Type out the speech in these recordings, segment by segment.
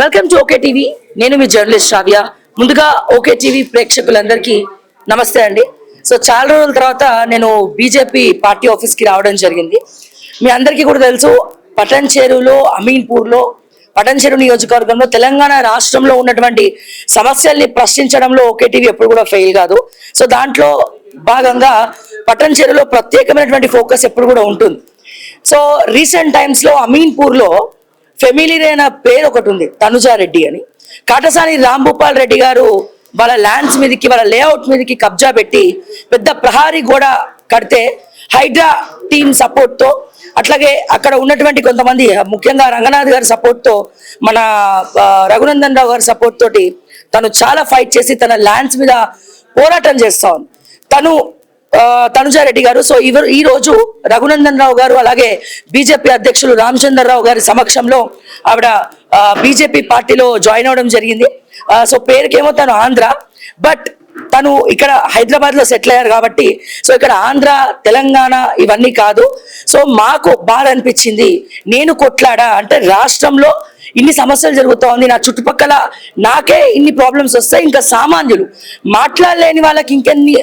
Welcome to okay TV. నేను మీ journalist శ్రావ్య. ముందుగా okay TV ప్రేక్షకులందరికీ నమస్తే అండి. సో చాలా రోజుల తర్వాత నేను బీజేపీ పార్టీ ఆఫీస్కి రావడం జరిగింది. మీ అందరికీ కూడా తెలుసు, పటంచెరులో అమీన్పూర్లో పటంచెరు నియోజకవర్గంలో తెలంగాణ రాష్ట్రంలో ఉన్నటువంటి సమస్యల్ని ప్రశ్నించడంలో ఓకే టీవీ ఎప్పుడు కూడా ఫెయిల్ కాదు. సో దాంట్లో భాగంగా పటంచెరులో ప్రత్యేకమైనటువంటి ఫోకస్ ఎప్పుడు కూడా ఉంటుంది. సో రీసెంట్ టైమ్స్ లో అమీన్పూర్లో ఫెమిలీర్ అయిన పేరు ఒకటి ఉంది, తనుజారెడ్డి అని. కాటసాని రాంభూపాల్ రెడ్డి గారు వాళ్ళ ల్యాండ్స్ మీదకి, వాళ్ళ లేఅవుట్ మీదకి కబ్జా పెట్టి పెద్ద ప్రహారీ గోడ కడితే హైడ్రా టీమ్ సపోర్ట్ తో, అట్లాగే అక్కడ ఉన్నటువంటి కొంతమంది ముఖ్యంగా రంగనాథ్ గారి సపోర్ట్ తో, మన రఘునందన్ రావు గారి సపోర్ట్ తోటి తను చాలా ఫైట్ చేసి తన ల్యాండ్స్ మీద పోరాటం చేస్తా ఉంది తనుజారెడ్డి గారు. సో ఈ రోజు రఘునందన్ రావు గారు అలాగే బీజేపీ అధ్యక్షులు రామచంద్రరావు గారి సమక్షంలో ఆవిడ బీజేపీ పార్టీలో జాయిన్ అవడం జరిగింది. సో పేరుకేమో తను ఆంధ్ర, బట్ తను ఇక్కడ హైదరాబాద్ లో సెటిల్ అయ్యారు కాబట్టి సో ఇక్కడ ఆంధ్ర తెలంగాణ ఇవన్నీ కాదు. సో మాకు బాధ అనిపించింది. నేను కొట్లాడా అంటే రాష్ట్రంలో ఇన్ని సమస్యలు జరుగుతూ ఉంది, నా చుట్టుపక్కల నాకే ఇన్ని ప్రాబ్లమ్స్ వస్తాయి, ఇంకా సామాన్యులు మాట్లాడలేని వాళ్ళకి ఇంకెన్ని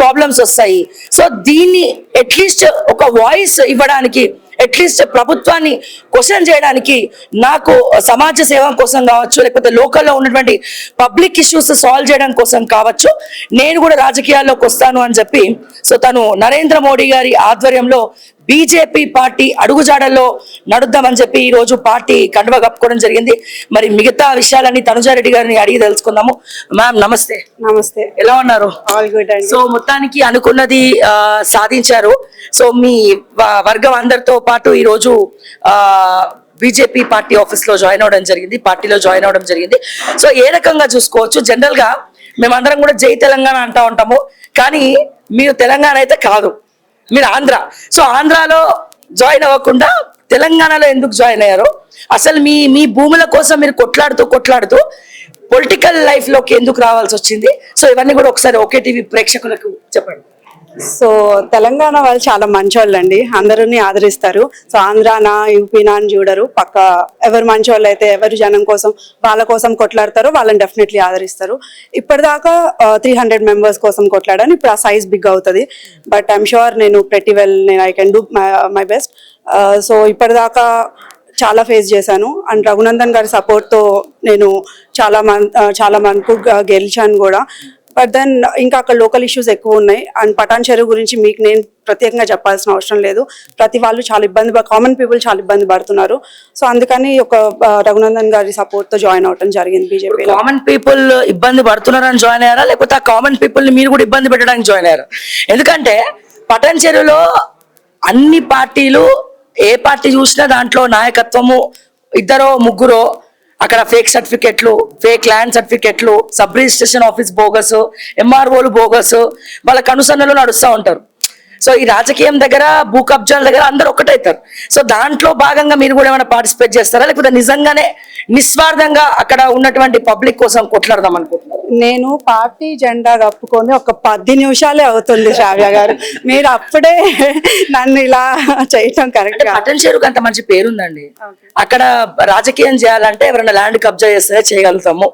ప్రాబ్లమ్స్ వస్తాయి. సో దీన్ని అట్లీస్ట్ ఒక వాయిస్ ఇవ్వడానికి, అట్లీస్ట్ ప్రభుత్వాన్ని క్వశ్చన్ చేయడానికి, నాకు సమాజ సేవ కోసం కావచ్చు, లేకపోతే లోకల్లో ఉన్నటువంటి పబ్లిక్ ఇష్యూస్ సాల్వ్ చేయడం కోసం కావచ్చు, నేను కూడా రాజకీయాల్లోకి వస్తాను అని చెప్పి సో తను నరేంద్ర మోడీ గారి ఆధ్వర్యంలో బీజేపీ పార్టీ అడుగుజాడల్లో నడుద్దామని చెప్పి ఈ రోజు పార్టీ కండువా కప్పుకోవడం జరిగింది. మరి మిగతా విషయాలన్నీ తనుజారెడ్డి గారిని అడిగి తెలుసుకుందాము. మ్యామ్ నమస్తే. నమస్తే, ఎలా ఉన్నారు? ఆల్ గుడ్ అండి. సో మొత్తానికి అనుకున్నది సాధించారు. సో మీ వర్గం అందరితో పాటు ఈ రోజు బీజేపీ పార్టీ ఆఫీస్ లో జాయిన్ అవడం జరిగింది, పార్టీలో జాయిన్ అవడం జరిగింది. సో ఏ రకంగా చూసుకోవచ్చు? జనరల్ గా మేమందరం కూడా జై తెలంగాణ అంటా ఉంటాము, కానీ మీరు తెలంగాణ అయితే కాదు, మీరు ఆంధ్ర. సో ఆంధ్రాలో జాయిన్ అవ్వకుండా తెలంగాణలో ఎందుకు జాయిన్ అయ్యారు? అసలు మీ భూముల కోసం మీరు కొట్లాడుతూ పొలిటికల్ లైఫ్ లోకి ఎందుకు రావాల్సి వచ్చింది? సో ఇవన్నీ కూడా ఒకసారి ఓకే టీవీ ప్రేక్షకులకు చెప్పండి. సో తెలంగాణ వాళ్ళు చాలా మంచోళ్ళు అండి, అందరినీ ఆదరిస్తారు. సో ఆంధ్రానా యూపీనా అని చూడరు, పక్క ఎవరు మంచోళ్ళు అయితే, ఎవరు జనం కోసం వాళ్ళ కోసం కొట్లాడతారో వాళ్ళని డెఫినెట్లీ ఆదరిస్తారు. ఇప్పటిదాకా 300 మెంబర్స్ కోసం కొట్లాడాను. ఇప్పుడు ఆ సైజ్ బిగ్ అవుతుంది, బట్ ఐఎమ్ షూర్ నేను pretty well, I can do my best. So ఇప్పటిదాకా చాలా ఫేస్ చేశాను అండ్ రఘునందన్ గారి సపోర్ట్తో నేను చాలా మందికి గెలిచాను కూడా. బట్ దెన్ ఇంకా అక్కడ లోకల్ ఇష్యూస్ ఎక్కువ ఉన్నాయి. అండ్ పటాన్చెరు గురించి మీకు నేను ప్రత్యేకంగా చెప్పాల్సిన అవసరం లేదు. ప్రతి వాళ్ళు కామన్ పీపుల్ చాలా ఇబ్బంది పడుతున్నారు. సో అందుకని ఒక రఘునందన్ గారి సపోర్ట్ తో జాయిన్ అవడం జరిగింది బీజేపీ. కామన్ పీపుల్ ఇబ్బంది పడుతున్నారని జాయిన్ అయ్యారా, లేకపోతే ఆ కామన్ పీపుల్ ని మీరు కూడా ఇబ్బంది పెట్టడానికి జాయిన్ అయ్యారు? ఎందుకంటే పటాన్చెరులో అన్ని పార్టీలు, ఏ పార్టీ చూసినా దాంట్లో నాయకత్వము ఇద్దరో ముగ్గురో, అక్కడ ఫేక్ సర్టిఫికెట్లు, ఫేక్ ల్యాండ్ సర్టిఫికెట్లు, సబ్ రిజిస్ట్రేషన్ ఆఫీస్ బోగస్, ఎంఆర్ఓలు బోగస్, వాళ్ళ కనుసన్నలు నడుస్తూ ఉంటారు. సో ఈ రాజకీయం దగ్గర, భూ కబ్జాల దగ్గర అందరు ఒక్కటవుతారు. సో దాంట్లో భాగంగా మీరు కూడా ఏమైనా పార్టిసిపేట్ చేస్తారా, లేకపోతే నిజంగానే నిస్వార్థంగా అక్కడ ఉన్నటువంటి పబ్లిక్ కోసం కొట్లాడదాం అనుకుంటున్నారు? నేను పార్టీ జెండా కప్పుకొని ఒక 10 నిమిషాలే అవుతుంది శ్రావ్య గారు, మీరు అప్పుడే నన్ను ఇలా చేయటం కరెక్ట్. పటాన్చెరుకు అంత మంచి పేరుందండి. అక్కడ రాజకీయం చేయాలంటే ఎవరైనా ల్యాండ్ కబ్జా చేస్తే చేయగలుగుతాము.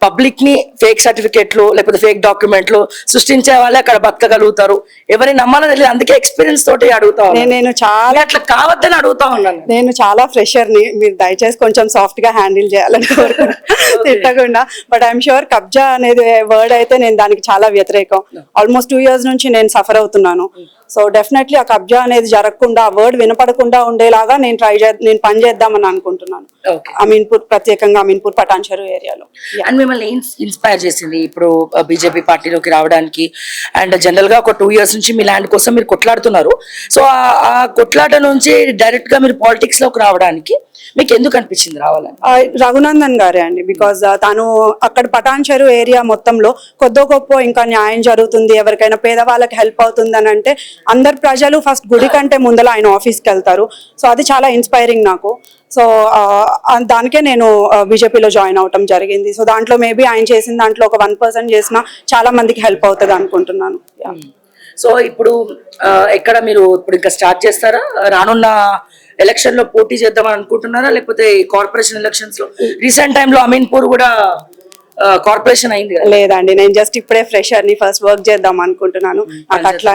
పబ్లిక్ ని ఫేక్ సర్టిఫికెట్లు లేకపోతే ఫేక్ డాక్యుమెంట్లు సృష్టించే వాళ్ళే అక్కడ బతకగలుగుతారు. ఎవరిని నమ్మాలని తెలియదు, అందుకే ఎక్స్పీరియన్స్ తోటి అడుగుతా. నేను చాలా అట్లా కావద్దని అడుగుతా ఉన్నాను. నేను చాలా ఫ్రెషర్ ని, మీరు దయచేసి కొంచెం సాఫ్ట్ గా హ్యాండిల్ చేయాలని తిట్టకుండా. బట్ ఐఎమ్ షూర్ కబ్జా అనేది వర్డ్ అయితే నేను దానికి చాలా వ్యతిరేకం. ఆల్మోస్ట్ 2 years నుంచి నేను సఫర్ అవుతున్నాను. సో డెఫినెట్లీ ఆ కబ్జా అనేది జరగకుండా, ఆ వర్డ్ వినపడకుండా ఉండేలాగా నేను పని చేద్దామని అనుకుంటున్నాను. అమీన్పూర్, ప్రత్యేకంగా అమీన్పూర్ పటాన్చెరు ఏరియాలో. అండ్ మిమ్మల్ని ఇన్స్పైర్ చేసింది ఇప్పుడు బీజేపీ పార్టీలోకి రావడానికి? అండ్ జనరల్ గా ఒక 2 years నుంచి మీ ల్యాండ్ కోసం మీరు కొట్లాడుతున్నారు. సో ఆ కొట్లాట నుంచి డైరెక్ట్ గా మీరు పాలిటిక్స్ లోకి రావడానికి మీకు ఎందుకు అనిపించింది రావాలని? రఘునందన్ గారే అండి. బికాజ్ తను అక్కడ పటాన్చెరు ఏరియా మొత్తంలో కొద్దో గొప్ప ఇంకా న్యాయం జరుగుతుంది, ఎవరికైనా పేదవాళ్ళకి హెల్ప్ అవుతుంది అని అంటే అందరు ప్రజలు ఫస్ట్ గుడి కంటే ముందర ఆయన ఆఫీస్కి వెళ్తారు. సో అది చాలా ఇన్స్పైరింగ్ నాకు. సో దానికే నేను బీజేపీలో జాయిన్ అవటం జరిగింది. సో దాంట్లో మేబీ ఆయన చేసిన దాంట్లో ఒక 1% చేసినా చాలా మందికి హెల్ప్ అవుతుంది అనుకుంటున్నాను. సో ఇప్పుడు ఎక్కడ మీరు ఇప్పుడు ఇంకా స్టార్ట్ చేస్తారా? రానున్న ఎలక్షన్ లో పోటీ చేద్దామని అనుకుంటున్నారా, లేకపోతే కార్పొరేషన్ ఎలక్షన్స్ లో రీసెంట్ టైమ్ లో అమీన్పూర్ కూడా కార్పొరేషన్ అయింది కదా? లేదండి, నేను జస్ట్ ఇప్పుడే ఫ్రెషర్ ని, ఫస్ట్ వర్క్ చేద్దాం అనుకుంటున్నాను. నాకు అట్లా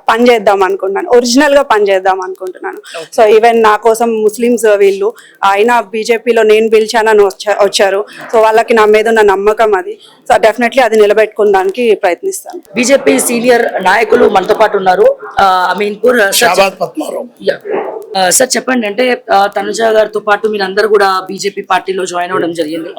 పని చేద్దాం అనుకుంటున్నాను, ఒరిజినల్ గా పని చేద్దాం అనుకుంటున్నాను. సో ఈవెన్ నా కోసం ముస్లిమ్స్ వీళ్ళు అయినా బీజేపీలో నేను పిలిచానని వచ్చారు. సో వాళ్ళకి నా మీద ఉన్న నమ్మకం అది. సో డెఫినెట్లీ అది నిలబెట్టుకోవడానికి ప్రయత్నిస్తాను. బీజేపీ సీనియర్ నాయకులు మనతో పాటు ఉన్నారు. అమీన్పూర్ షాబాద్ పద్మారావు. సార్ చెప్పండి, అంటే తనుజ గారితో పాటు మీరందరూ కూడా బీజేపీ పార్టీలో జాయిన్ అవ్వడం జరిగింది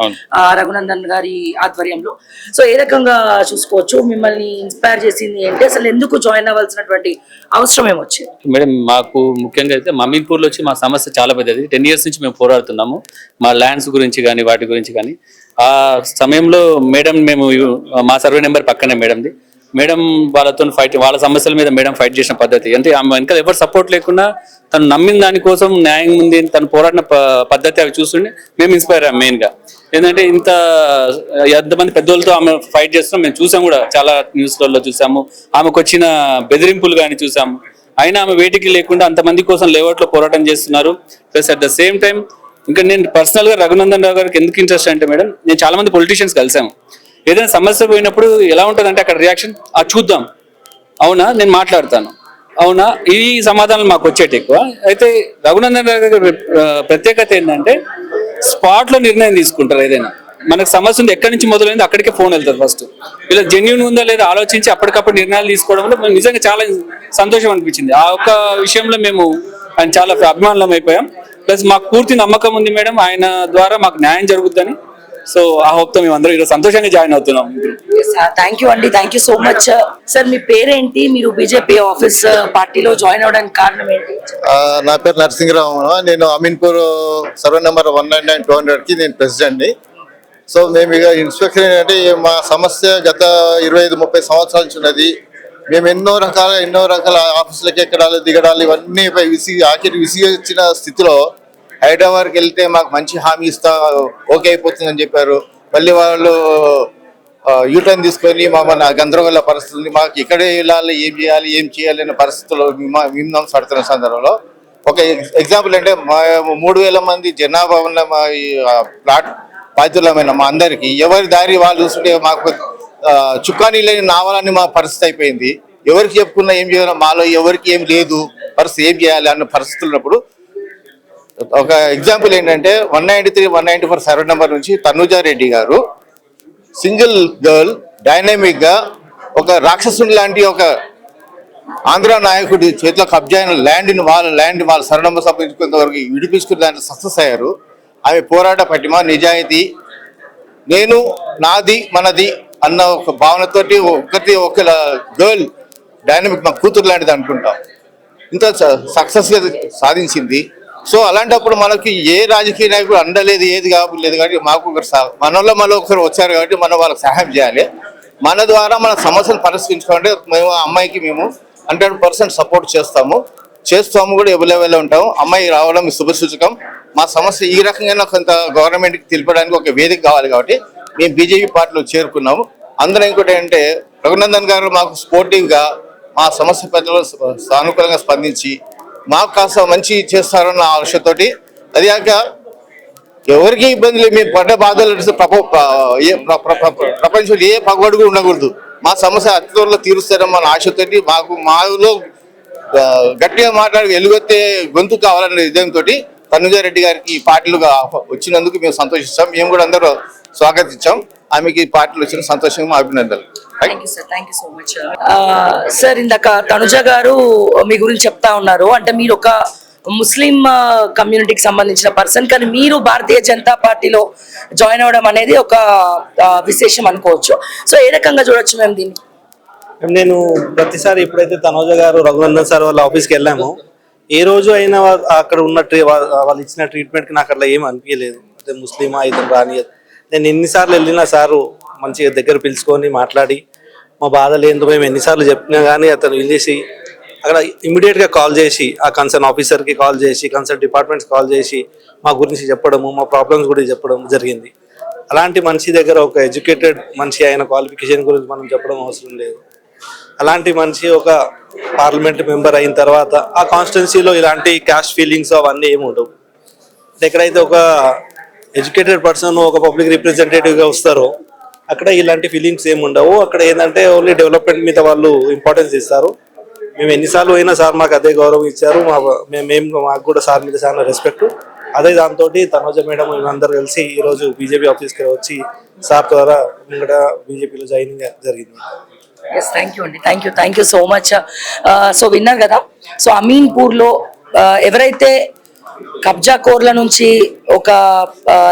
రఘునందన్ గారి ఆధ్వర్యంలో. సో ఏ రకంగా చూసుకోవచ్చు, మిమ్మల్ని ఇన్స్పైర్ చేసింది ఏంటి, అసలు ఎందుకు జాయిన్ అవ్వాల్సినటువంటి అవసరం ఏమొచ్చింది? మేడం, మాకు ముఖ్యంగా అయితే అమీన్పూర్లో వచ్చి మా సమస్య చాలా పెద్దది. 10 years నుంచి మేము పోరాడుతున్నాము మా ల్యాండ్స్ గురించి కానీ వాటి గురించి కానీ. ఆ సమయంలో మేడం, మేము మా సర్వే నెంబర్ పక్కనే మేడం వాళ్ళతో ఫైట్, వాళ్ళ సమస్యల మీద మేడం ఫైట్ చేసిన పద్ధతి అంటే ఆమె వెనకాల ఎవరు సపోర్ట్ లేకుండా తను నమ్మిన దానికోసం న్యాయం ఉంది తను పోరాడిన పద్ధతి అవి చూస్తుండే మేము ఇన్స్పైర్ అయ్యాం. మెయిన్గా ఏంటంటే ఇంత ఎంతమంది పెద్దోళ్ళతో ఆమె ఫైట్ చేస్తున్నాం మేము చూసాం కూడా, చాలా న్యూస్లలో చూసాము. ఆమెకు వచ్చిన బెదిరింపులు కానీ చూసాము. అయినా ఆమె వేటికి లేకుండా అంతమంది కోసం లేఅవుట్లో పోరాటం చేస్తున్నారు. Plus at the same time ఇంకా నేను పర్సనల్గా రఘునందన్ రావు గారికి ఎందుకు ఇంట్రెస్ట్ అంటే మేడం, నేను చాలా మంది పొలిటీషియన్స్ కలిసాము. ఏదైనా సమస్య పోయినప్పుడు ఎలా ఉంటుందంటే అక్కడ రియాక్షన్ చూద్దాం, అవునా నేను మాట్లాడతాను, అవునా, ఈ సమాధానాలు మాకు వచ్చేటి ఎక్కువ. అయితే రఘునందన్ రావు గారి ప్రత్యేకత ఏంటంటే స్పాట్లో నిర్ణయం తీసుకుంటారు. ఏదైనా మనకు సమస్య ఉంది ఎక్కడి నుంచి మొదలైంది అక్కడికే ఫోన్ వెళ్తారు. ఫస్ట్ ఇలా జెన్యూన్ ఉందా లేదా ఆలోచించి అప్పటికప్పుడు నిర్ణయాలు తీసుకోవడంలో మేము నిజంగా చాలా సంతోషం అనిపించింది. ఆ ఒక్క విషయంలో మేము ఆయన చాలా అభిమానులం అయిపోయాం. ప్లస్ మాకు పూర్తి నమ్మకం ఉంది మేడం, ఆయన ద్వారా మాకు న్యాయం జరుగుద్దని. సో ఆ హోప్తో మేము అందరూ ఈరోజు సంతోషంగా జాయిన్ అవుతున్నాం. థ్యాంక్ యూ అండి, thank you so much. Sir మీ పేరేంటి, మీరు బీజేపీ ఆఫీస్ పార్టీలో జాయిన్ అవడానికి కారణం ఏంటి? నా పేరు నరసింహరావు. నేను అమీన్పూర్ సర్వే నెంబర్ 199-200కి నేను ప్రెసిడెంట్ని. సో మేము ఇక ఇన్స్పెక్షన్ ఏంటంటే మా సమస్య గత 25-30 సంవత్సరాల నుంచి ఉన్నది. మేము ఎన్నో రకాల ఆఫీసులకి ఎక్కడాలి దిగడాలి ఇవన్నీ ఆఖరి విసిగొచ్చిన స్థితిలో హైదరాబాద్కి వెళ్తే మాకు మంచి హామీ ఓకే అయిపోతుందని చెప్పారు. మళ్ళీ వాళ్ళు యూటర్న్ తీసుకొని మన గందరగోళ పరిస్థితుల్ని మాకు ఎక్కడే వెళ్ళాలి, ఏం చేయాలి అనే పరిస్థితుల్లో మేము పడుతున్న సందర్భంలో ఒక ఎగ్జాంపుల్ అంటే మా 3000 మంది జనాభా ఉన్న మా ప్లాట్ బాధితులమైన మా అందరికీ ఎవరి దారి వాళ్ళు చూస్తుంటే మాకు చుక్కానీ లేని నావాలని మా పరిస్థితి అయిపోయింది. ఎవరికి చెప్పుకున్నా ఏం చేయాలి, మాలో ఎవరికి ఏం లేదు, పరిస్థితి ఏం చేయాలి అన్న పరిస్థితులు ఉన్నప్పుడు ఒక ఎగ్జాంపుల్ ఏంటంటే 193-194 సర్వే నెంబర్ నుంచి తనుజా రెడ్డి గారు సింగిల్ గర్ల్ డైనమిక్ గా ఒక రాక్షసుని లాంటి ఒక ఆంధ్ర నాయకుడి చేతిలో కబ్జా అయిన వాళ్ళ సర్వే నెంబర్ సంపాదించుకునే వరకు విడిపించుకునే దాంట్లో సక్సెస్ అయ్యారు. ఆమె పోరాట పటిమ, నిజాయితీ, నేను నాది మనది అన్న ఒక భావనతోటి ఒక గర్ల్ డైనమిక్ మా కూతురు లాంటిది అనుకుంటాం ఇంత సక్సెస్గా సాధించింది. సో అలాంటప్పుడు మనకి ఏ రాజకీయ నాయకుడు అండలేదు, ఏది కాలేదు. కాబట్టి మాకు మనలో ఒకరు వచ్చారు కాబట్టి మనం వాళ్ళకి సహాయం చేయాలి. మన ద్వారా మన సమస్యను పరిష్కరించుకోవాలంటే మేము అమ్మాయికి మేము 100% సపోర్ట్ చేస్తాము కూడా అవైలబుల్ ఉంటాము. అమ్మాయి రావడం శుభసూచకం. మా సమస్య ఈ రకంగా కొంత గవర్నమెంట్కి తెలిపడానికి ఒక వేదిక కావాలి కాబట్టి మేము బీజేపీ పార్టీలో చేరుకున్నాము. అందరూ ఇంకోటి ఏంటంటే రఘునందన్ గారు మాకు స్పోర్టివ్గా మా సమస్య పట్ల సానుకూలంగా స్పందించి మాకు కాస్త మంచి చేస్తారన్న ఆశతోటి, అది కాక ఎవరికి ఇబ్బంది లేదు, మేము పడ్డ బాధలు ప్రపంచంలో ఏ పగబడుగు ఉండకూడదు, మా సమస్య అతి త్వరలో తీరుస్తారన్న మన ఆశతోటి మాలో గట్టిగా మాట్లాడి ఎలుగొత్తే గొంతు కావాలనే విధంతో తనుజా రెడ్డి గారికి పార్టీలుగా వచ్చినందుకు మేము సంతోషిస్తాం. మేము కూడా అందరూ స్వాగతించాం. ఆమెకి పార్టీలు వచ్చిన సంతోషంగా మా అభినందనలు. Thank you so much. Sir ఇందాక తనుజ గారు మీ గురించి చెప్తా ఉన్నారు, అంటే మీరు ఒక ముస్లిం కమ్యూనిటీకి సంబంధించిన పర్సన్, కానీ మీరు భారతీయ జనతా పార్టీలో జాయిన్ అవ్వడం అనేది ఒక విశేషం అనుకోవచ్చు. సో ఏ రకంగా చూడొచ్చు మేము దీన్ని? నేను ప్రతిసారి ఎప్పుడైతే తనోజ గారు రఘునందన్ సార్ వాళ్ళ ఆఫీస్కి వెళ్ళామో ఏ రోజు అయినా అక్కడ ఉన్న వాళ్ళు ఇచ్చిన ట్రీట్మెంట్కి నాకు అట్లా ఏం అనిపించలేదు. అంటే ముస్లిమా ఇతను రాని, నేను ఎన్నిసార్లు వెళ్ళినా సారు మంచిగా దగ్గర పిలుచుకొని మాట్లాడి మా బాధలు ఏందో మేము ఎన్నిసార్లు చెప్పినా కానీ అతను వెళ్ళేసి అక్కడ ఇమీడియట్గా కాల్ చేసి ఆ కన్సర్న్ ఆఫీసర్కి కాల్ చేసి కన్సర్న్ డిపార్ట్మెంట్స్ కాల్ చేసి మా గురించి చెప్పడము, మా ప్రాబ్లమ్స్ గురించి చెప్పడం జరిగింది. అలాంటి మనిషి దగ్గర ఒక ఎడ్యుకేటెడ్ మనిషి అయిన క్వాలిఫికేషన్ గురించి మనం చెప్పడం అవసరం లేదు. అలాంటి మనిషి ఒక పార్లమెంట్ మెంబర్ అయిన తర్వాత ఆ కాన్స్టిట్యున్సీలో ఇలాంటి క్యాస్ట్ ఫీలింగ్స్ అవన్నీ ఏమి ఉండవు. ఎక్కడైతే ఒక ఎడ్యుకేటెడ్ పర్సన్ ఒక పబ్లిక్ రిప్రజెంటేటివ్గా వస్తారో అక్కడ ఇలాంటి ఫీలింగ్స్ ఏమి ఉండవు. అక్కడ ఏంటంటే ఓన్లీ డెవలప్మెంట్ మీద వాళ్ళు ఇంపార్టెన్స్ ఇస్తారు. మేము ఎన్నిసార్లు అయినా సార్ మాకు అదే గౌరవం ఇచ్చారు, మాకు కూడా సార్ మీద చాలా రెస్పెక్ట్. అదే దాంతో తనోజ మేడం మేమందరూ కలిసి ఈరోజు బీజేపీ ఆఫీస్కి వచ్చి సార్ ద్వారా ఇక్కడ బీజేపీలో జాయినింగ్ జరిగింది. Yes, thank you so much. So విన్నారు కదా, సో అమీన్పూర్లో ఎవరైతే కబ్జా కోర్ల నుంచి ఒక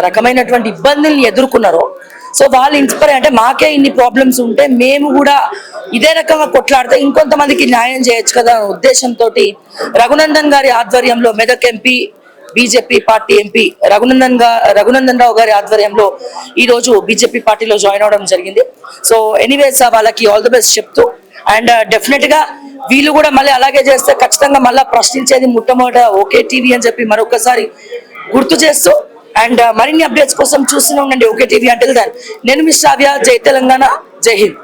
రకమైనటువంటి ఇబ్బందుల్ని ఎదుర్కొన్నారో, సో వాళ్ళు ఇన్స్పైర్ అంటే మాకే ఇన్ని ప్రాబ్లమ్స్ ఉంటే మేము కూడా ఇదే రకంగా కొట్లాడితే ఇంకొంతమందికి న్యాయం చేయొచ్చు కదా అనే ఉద్దేశంతో రఘునందన్ గారి ఆధ్వర్యంలో Medak MP BJP party MP Raghunandan Rao గారి ఆధ్వర్యంలో ఈ రోజు బీజేపీ పార్టీలో జాయిన్ అవడం జరిగింది. సో ఎనీవేస్ వాళ్ళకి ఆల్ ది బెస్ట్ చెప్తూ, అండ్ డెఫినెట్ గా వీళ్ళు కూడా మళ్ళీ అలాగే చేస్తే ఖచ్చితంగా మళ్ళీ ప్రశ్నించేది మొట్టమొదట ఓకే టీవీ అని చెప్పి మరొకసారి గుర్తు చేస్తూ, అండ్ మరిన్ని అప్డేట్స్ కోసం చూస్తూనే ఉండండి ఓకే టీవీ. అంటిల్ దెన్ నేను మీ శ్రావ్య. జై తెలంగాణ, జై హింద్.